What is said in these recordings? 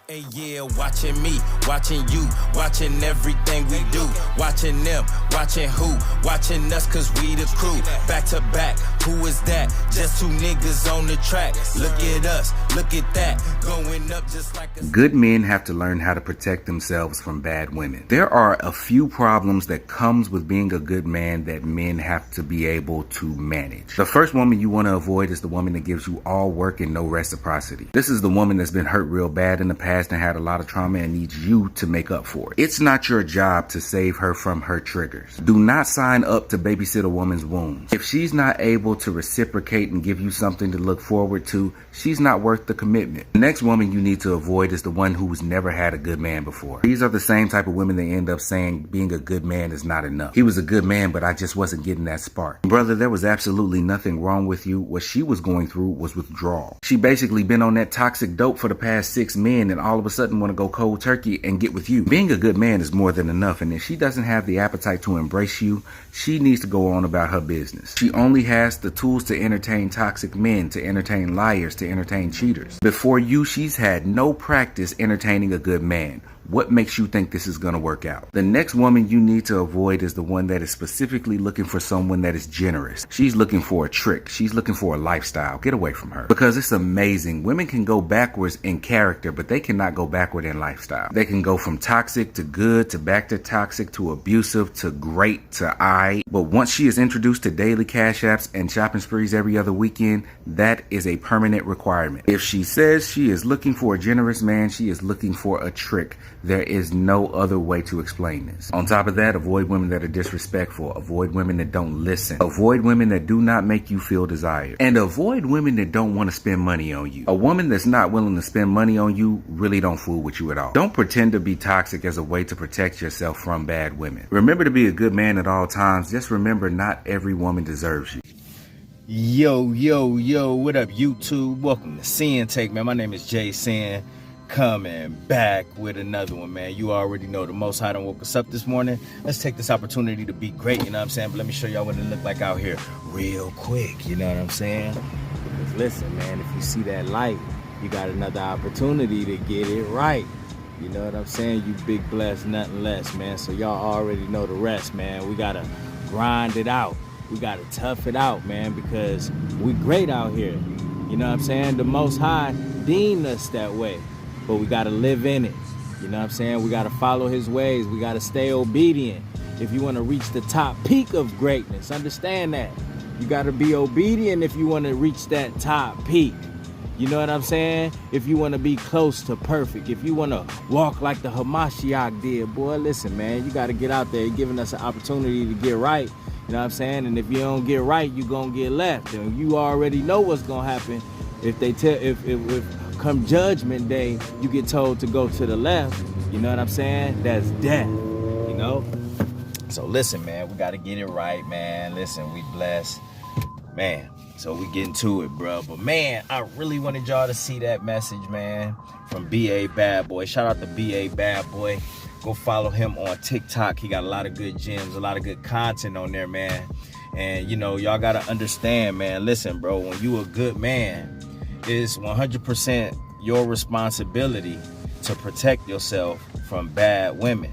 Hey, yeah, watching me, watching you, watching everything we do, watching them, watching who, watching us cause we the crew, back to back, who is that? Just two niggas on the track, look at us, look at that, going up just like a... Good men have to learn how to protect themselves from bad women. There are a few problems that comes with being a good man that men have to be able to manage. The first woman you want to avoid is the woman that gives you all work and no reciprocity. This is the woman that's been hurt real bad in the past and had a lot of trauma and needs you to make up for it. It's not your job to save her from her triggers. Do not sign up to babysit a woman's wounds. If she's not able to reciprocate and give you something to look forward to, she's not worth the commitment. The next woman you need to avoid is the one who's never had a good man before. These are the same type of women that end up saying being a good man is not enough. He was a good man, but I just wasn't getting that spark. Brother, there was absolutely nothing wrong with you. What she was going through was withdrawal. She basically been on that toxic dope for the past 6 men and all of a sudden want to go cold turkey and get with you. Being a good man is more than enough, and if she doesn't have the appetite to embrace you, she needs to go on about her business. She only has the tools to entertain toxic men, to entertain liars, to entertain cheaters. Before you, she's had no practice entertaining a good man. What makes you think this is going to work out? The next woman you need to avoid is the one that is specifically looking for someone that is generous. She's looking for a trick. She's looking for a lifestyle. Get away from her. Because it's amazing. Women can go backwards in character, but they cannot go backward in lifestyle. They can go from toxic to good to back to toxic to abusive to great to But once she is introduced to daily cash apps and shopping sprees every other weekend, that is a permanent requirement. If she says she is looking for a generous man, she is looking for a trick. There is no other way to explain this. On top of that, avoid women that are disrespectful. Avoid women that don't listen. Avoid women that do not make you feel desired. And avoid women that don't want to spend money on you. A woman that's not willing to spend money on you really don't fool with you at all. Don't pretend to be toxic as a way to protect yourself from bad women. Remember to be a good man at all times. Just remember, not every woman deserves you. Yo, what up, YouTube? Welcome to Sinn-Take, man. My name is Jay Sin. Coming back with another one, man. You already know the Most High done woke us up this morning. Let's take this opportunity to be great, you know what I'm saying? But let me show y'all what it look like out here real quick, you know what I'm saying? Because listen, man, if you see that light, you got another opportunity to get it right. You know what I'm saying? You big blessed, nothing less, man. So y'all already know the rest, man. We gotta grind it out. We gotta tough it out, man, because we great out here. You know what I'm saying? The Most High deemed us that way. But we got to live in it. You know what I'm saying? We got to follow his ways. We got to stay obedient. If you want to reach the top peak of greatness, understand that. You got to be obedient if you want to reach that top peak. You know what I'm saying? If you want to be close to perfect. If you want to walk like the Hamashiach did, boy, listen, man, you got to get out there. You're giving us an opportunity to get right. You know what I'm saying? And if you don't get right, you're going to get left. And you already know what's going to happen if they tell, if come judgment day, you get told to go to the left. You know what I'm saying? That's death, you know? So listen, man, we got to get it right, man. Listen, we blessed, man. So we getting to it, bro. But man, I really wanted y'all to see that message, man, from B.A. Bad Boy. Shout out to B.A. Bad Boy. Go follow him on TikTok. He got a lot of good gems, a lot of good content on there, man. And, you know, y'all got to understand, man. Listen, bro, when you a good man, it's 100% your responsibility to protect yourself from bad women,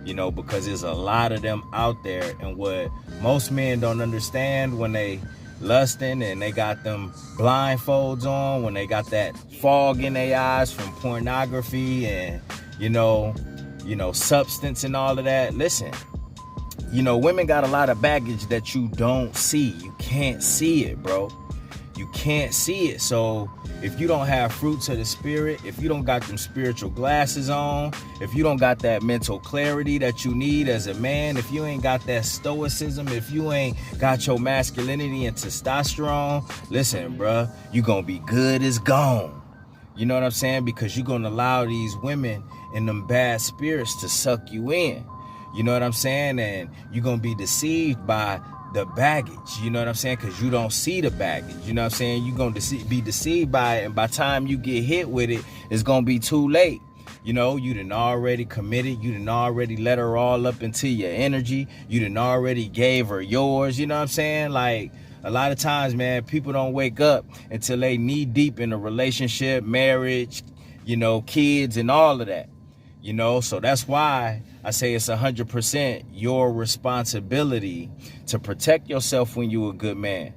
you know, because there's a lot of them out there. And what most men don't understand when they lusting and they got them blindfolds on, when they got that fog in their eyes from pornography and, you know, substance and all of that. Listen, you know, women got a lot of baggage that you don't see. You can't see it, bro. You can't see it. So if you don't have fruits of the spirit, if you don't got them spiritual glasses on, if you don't got that mental clarity that you need as a man, if you ain't got that stoicism, if you ain't got your masculinity and testosterone, listen, bruh, you gonna be good as gone. You know what I'm saying? Because you're gonna allow these women and them bad spirits to suck you in. You know what I'm saying? And you're gonna be deceived by the baggage, you know what I'm saying? Because you don't see the baggage, you know what I'm saying? You're going to be deceived by it, and by the time you get hit with it, it's going to be too late. You know, you done already committed, you done already let her all up into your energy, you done already gave her yours, you know what I'm saying? Like, a lot of times, man, people don't wake up until they knee deep in a relationship, marriage, kids and all of that. So that's why I say it's 100% your responsibility to protect yourself when you're a good man.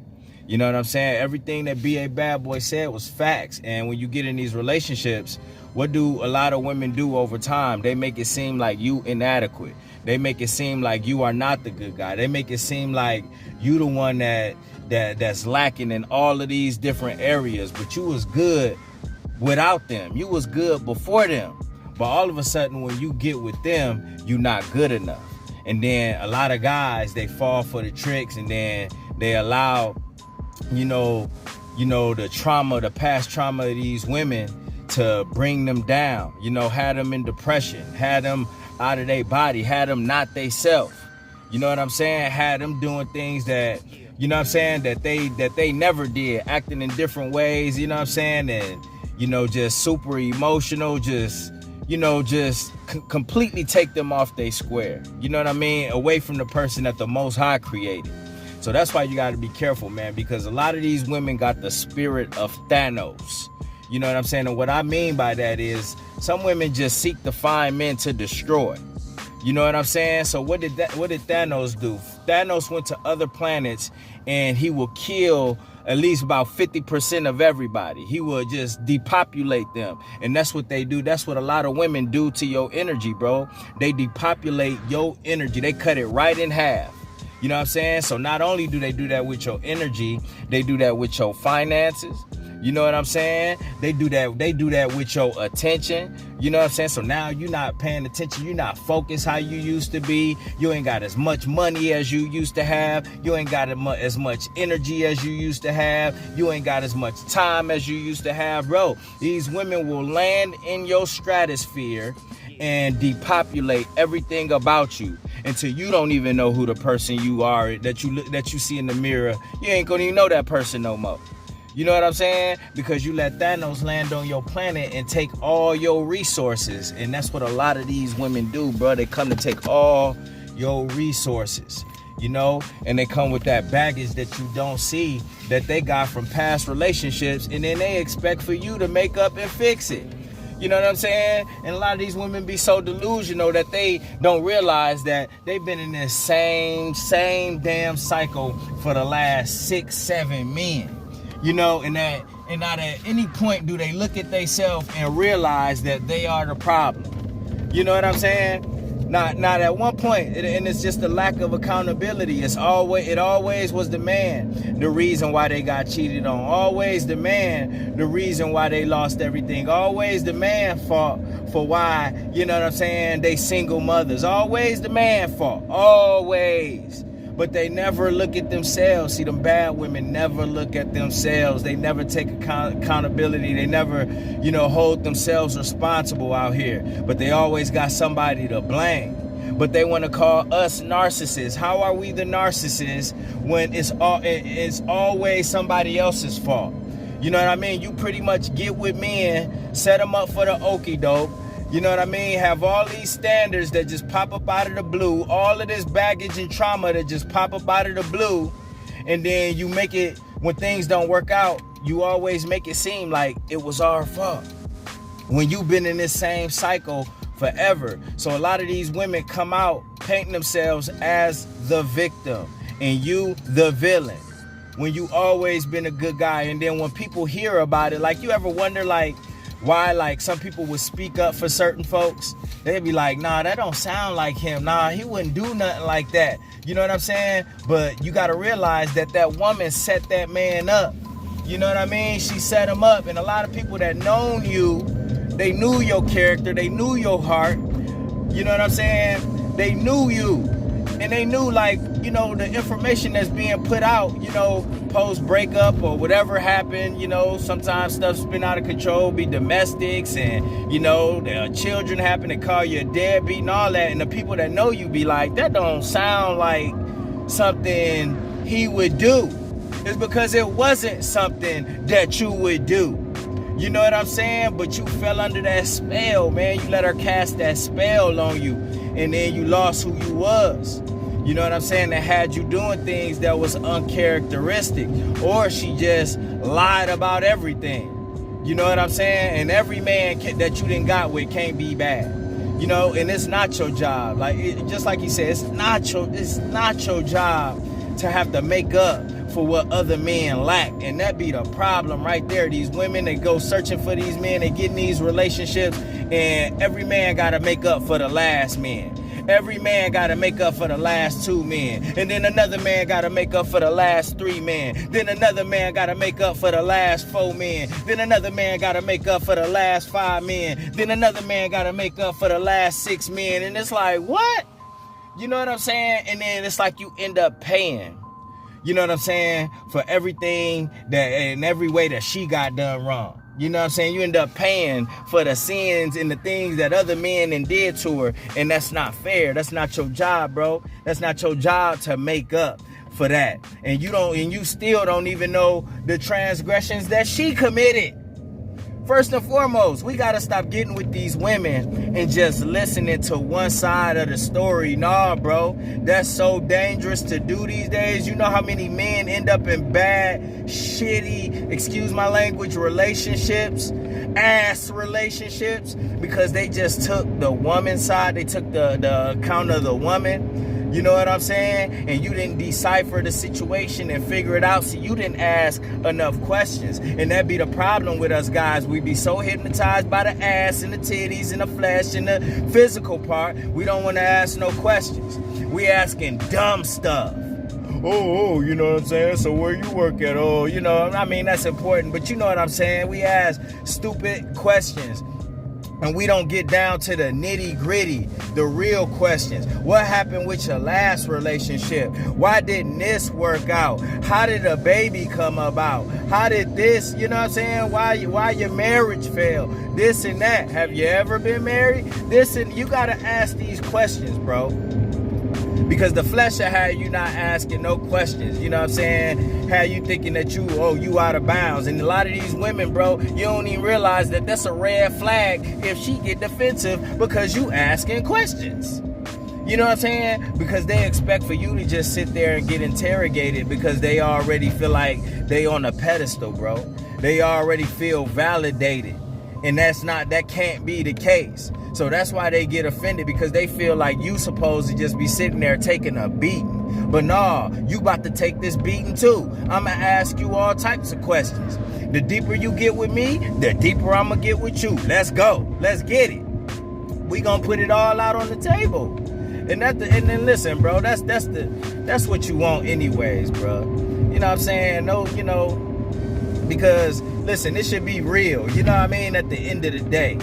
You know what I'm saying? Everything that B.A. Bad Boy said was facts. And when you get in these relationships, what do a lot of women do over time? They make it seem like you inadequate. They make it seem like you are not the good guy. They make it seem like you the one that's lacking in all of these different areas. But you was good without them. You was good before them. But all of a sudden, when you get with them, you're not good enough. And then a lot of guys, they fall for the tricks, and then they allow, the trauma, the past trauma of these women to bring them down, had them in depression, had them out of their body, had them not they self. You know what I'm saying? Had them doing things that, that they never did, acting in different ways, and, just super emotional, just completely take them off their square. You know what I mean? Away from the person that the Most High created. So that's why you got to be careful, man, because a lot of these women got the spirit of Thanos. You know what I'm saying? And what I mean by that is some women just seek to find men to destroy. You know what I'm saying? So what did Thanos do? Thanos went to other planets and he will kill at least about 50% of everybody. He will just depopulate them. And that's what they do. That's what a lot of women do to your energy, bro. They depopulate your energy. They cut it right in half. You know what I'm saying? So not only do they do that with your energy, they do that with your finances. You know what I'm saying? They do that with your attention. You know what I'm saying? So now you're not paying attention. You're not focused how you used to be. You ain't got as much money as you used to have. You ain't got as much energy as you used to have. You ain't got as much time as you used to have. Bro, these women will land in your stratosphere and depopulate everything about you until you don't even know who the person you are that you see in the mirror. You ain't gonna even know that person no more. You know what I'm saying? Because you let Thanos land on your planet and take all your resources. And that's what a lot of these women do, bro. They come to take all your resources, and they come with that baggage that you don't see that they got from past relationships. And then they expect for you to make up and fix it. You know what I'm saying? And a lot of these women be so delusional that they don't realize that they've been in this same damn cycle for the last 6-7 men. And not at any point do they look at themselves and realize that they are the problem. You know what I'm saying? Not at one point, and it's just the lack of accountability. It always was the man the reason why they got cheated on. Always the man the reason why they lost everything. Always the man fault for why, they single mothers. Always the man fault. Always. But they never look at themselves. See, them bad women never look at themselves. They never take accountability. They never, hold themselves responsible out here. But they always got somebody to blame. But they want to call us narcissists. How are we the narcissists when it's always somebody else's fault? You know what I mean? You pretty much get with men, set them up for the okie doke. You know what I mean? Have all these standards that just pop up out of the blue. All of this baggage and trauma that just pop up out of the blue. And then you make it, when things don't work out, you always make it seem like it was our fault. When you've been in this same cycle forever. So a lot of these women come out painting themselves as the victim and you the villain. When you always been a good guy. And then when people hear about it, like, you ever wonder, like, why, like, some people would speak up for certain folks? They'd be like, nah, that don't sound like him. Nah, he wouldn't do nothing like that. You know what I'm saying? But you got to realize that woman set that man up. You know what I mean? She set him up. And a lot of people that known you, they knew your character. They knew your heart. You know what I'm saying? They knew you. And they knew, like, the information that's being put out, post breakup or whatever happened, sometimes stuff's been out of control, be domestics, and, the children happen to call you a deadbeat and all that. And the people that know you be like, that don't sound like something he would do. It's because it wasn't something that you would do. You know what I'm saying? But you fell under that spell, man. You let her cast that spell on you. And then you lost who you was. You know what I'm saying? That had you doing things that was uncharacteristic. Or she just lied about everything. You know what I'm saying? And every man that you done got with can't be bad. You know, and it's not your job. Like, just like he said, it's not your job to have to make up for what other men lack. And that be the problem right there. These women, they go searching for these men, they get in these relationships, and every man got to make up for the last man. Every man got to make up for the last 2 men. And then another man got to make up for the last 3 men. Then another man got to make up for the last 4 men. Then another man got to make up for the last 5 men. Then another man got to make up for the last 6 men. And it's like, what? You know what I'm saying? And then it's like you end up paying, you know what I'm saying, for everything that in every way that she got done wrong. You know what I'm saying? You end up paying for the sins and the things that other men and did to her. And that's not fair. That's not your job, bro. That's not your job to make up for that. And you still don't even know the transgressions that she committed. First and foremost, we got to stop getting with these women and just listening to one side of the story. Nah, bro, that's so dangerous to do these days. You know how many men end up in bad, shitty, excuse my language, relationships, ass relationships, because they just took the woman's side. They took the account of the woman. You know what I'm saying? And you didn't decipher the situation and figure it out. So you didn't ask enough questions. And that be the problem with us guys. We be so hypnotized by the ass and the titties and the flesh and the physical part. We don't want to ask no questions. We asking dumb stuff. Oh, you know what I'm saying? So where you work at? Oh, you know, I mean, that's important. But you know what I'm saying? We ask stupid questions. And we don't get down to the nitty gritty, the real questions. What happened with your last relationship? Why didn't this work out? How did a baby come about? How did this, you know what I'm saying? Why your marriage failed? This and that. Have you ever been married? This and you gotta ask these questions, bro. Because the flesh will have you not asking no questions. You know what I'm saying? Have you thinking that you out of bounds. And a lot of these women, bro, you don't even realize that that's a red flag if she get defensive because you asking questions. You know what I'm saying? Because they expect for you to just sit there and get interrogated because they already feel like they on a pedestal, bro. They already feel validated. And that can't be the case. So that's why they get offended, because they feel like you supposed to just be sitting there taking a beating. But nah, you about to take this beating too. I'm going to ask you all types of questions. The deeper you get with me, the deeper I'm going to get with you. Let's go. Let's get it. We going to put it all out on the table. And then listen, bro, that's what you want anyways, bro. You know what I'm saying? No, you know, because listen, this should be real. You know what I mean? At the end of the day.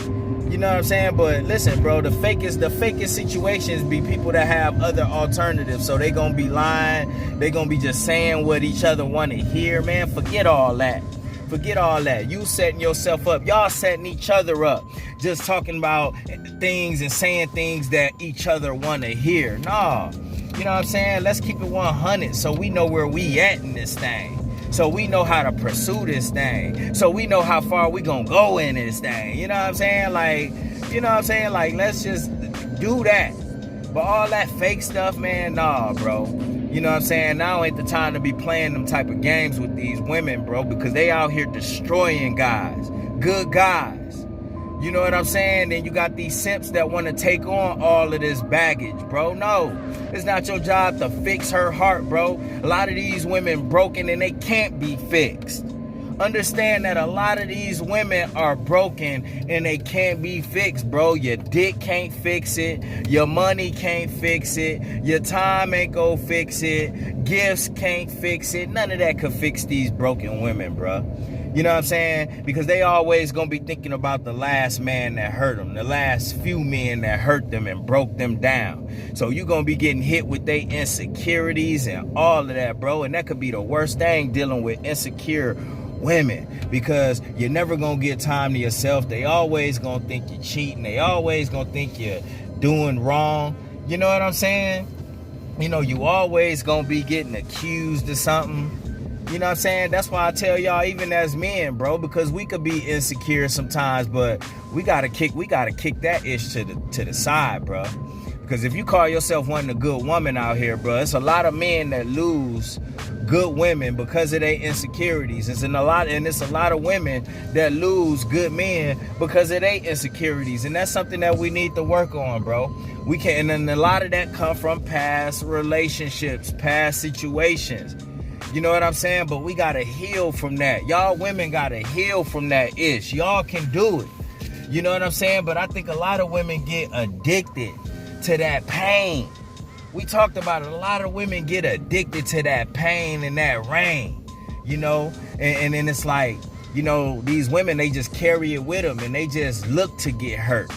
You know what I'm saying? But listen, bro, the fakest situations be people that have other alternatives. So they gonna be lying. They gonna be just saying what each other want to hear, man. Forget all that. Forget all that. You setting yourself up. Y'all setting each other up. Just talking about things and saying things that each other want to hear. Nah. You know what I'm saying? Let's keep it 100 so we know where we at in this thing. So we know how to pursue this thing. So we know how far we gonna go in this thing. You know what I'm saying? Like, you know what I'm saying? Like, let's just do that. But all that fake stuff, man, nah, bro. You know what I'm saying? Now ain't the time to be playing them type of games with these women, bro, because they out here destroying guys. Good guys. You know what I'm saying? Then you got these simps that want to take on all of this baggage, bro. No, it's not your job to fix her heart, bro. A lot of these women broken and they can't be fixed. Understand that a lot of these women are broken and they can't be fixed, bro. Your dick can't fix it. Your money can't fix it. Your time ain't go fix it. Gifts can't fix it. None of that could fix these broken women, bro. You know what I'm saying? Because they always gonna be thinking about the last man that hurt them, the last few men that hurt them and broke them down. So you gonna be getting hit with their insecurities and all of that, bro. And that could be the worst thing, dealing with insecure women, because you're never gonna get time to yourself. They always gonna think you're cheating. They always gonna think you're doing wrong. You know what I'm saying? You know, you always gonna be getting accused of something. You know what I'm saying? That's why I tell y'all, even as men, bro, because we could be insecure sometimes, but we gotta kick that ish to the side, bro. Because if you call yourself wanting a good woman out here, bro, it's a lot of men that lose good women because of their insecurities. It's a lot of women that lose good men because of their insecurities, and that's something that we need to work on, bro. We can, and a lot of that come from past relationships, past situations. You know what I'm saying? But we gotta heal from that. Y'all women gotta heal from that ish. Y'all can do it. You know what I'm saying? But I think a lot of women get addicted to that pain. We talked about it. A lot of women get addicted to that pain and that rain, you know? And then it's like, you know, these women, they just carry it with them and they just look to get hurt,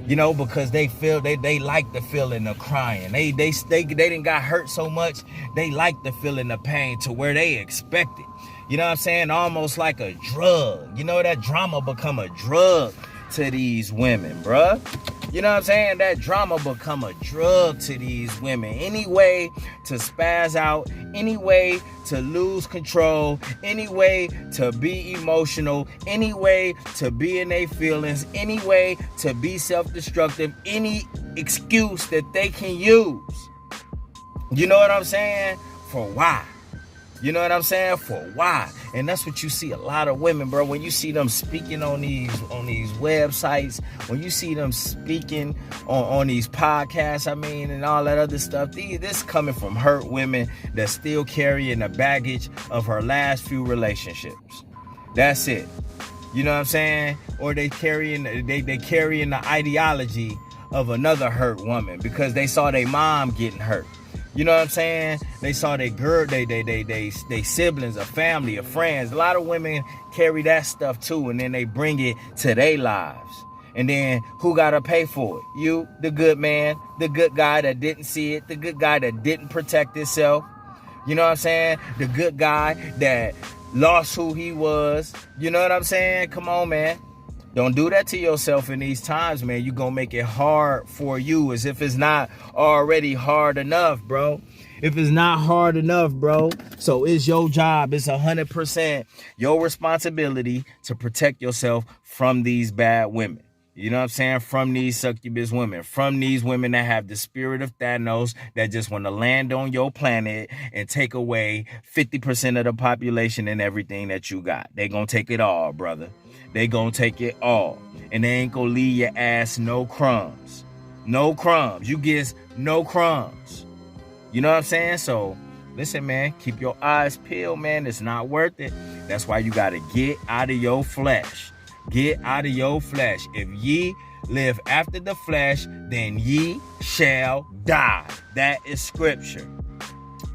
you know, because they feel, they like the feeling of crying. They didn't got hurt so much. They like the feeling of pain to where they expect it. You know what I'm saying? Almost like a drug. You know, that drama become a drug to these women, bruh. You know what I'm saying? That drama become a drug to these women. Any way to spaz out, any way to lose control, any way to be emotional, any way to be in their feelings, any way to be self-destructive, any excuse that they can use. You know what I'm saying? For why? You know what I'm saying? For why? And that's what you see a lot of women, bro. When you see them speaking on these websites, when you see them speaking on these podcasts, I mean, and all that other stuff, this coming from hurt women that still carrying the baggage of her last few relationships. That's it. You know what I'm saying? Or they carrying the ideology of another hurt woman because they saw their mom getting hurt. You know what I'm saying? They saw their girl, they siblings, a family, a friends. A lot of women carry that stuff too, and then they bring it to their lives. And then who gotta pay for it? You, the good man, the good guy that didn't see it, the good guy that didn't protect himself. You know what I'm saying? The good guy that lost who he was. You know what I'm saying? Come on, man. Don't do that to yourself in these times, man. You're going to make it hard for you as if it's not already hard enough, bro. If it's not hard enough, bro. So it's your job. It's 100% your responsibility to protect yourself from these bad women. You know what I'm saying? From these succubus women. From these women that have the spirit of Thanos that just want to land on your planet and take away 50% of the population and everything that you got. They going to take it all, brother. They gonna take it all. And they ain't gonna leave your ass no crumbs. No crumbs. You get no crumbs. You know what I'm saying? So, listen, man, keep your eyes peeled, man. It's not worth it. That's why you gotta get out of your flesh. Get out of your flesh. If ye live after the flesh, then ye shall die. That is scripture.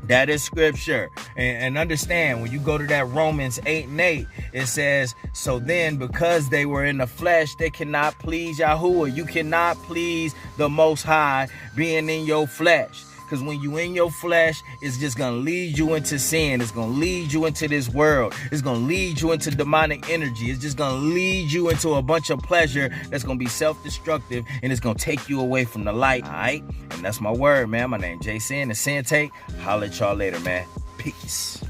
That is scripture. And understand, when you go to that Romans 8:8, it says, so then because they were in the flesh, they cannot please Yahuwah. You cannot please the Most High being in your flesh. Because when you in your flesh, it's just going to lead you into sin. It's going to lead you into this world. It's going to lead you into demonic energy. It's just going to lead you into a bunch of pleasure that's going to be self-destructive, and it's going to take you away from the light. All right? And that's my word, man. My name is Sinn, the Sinn-Take. Holla at y'all later, man. Peace.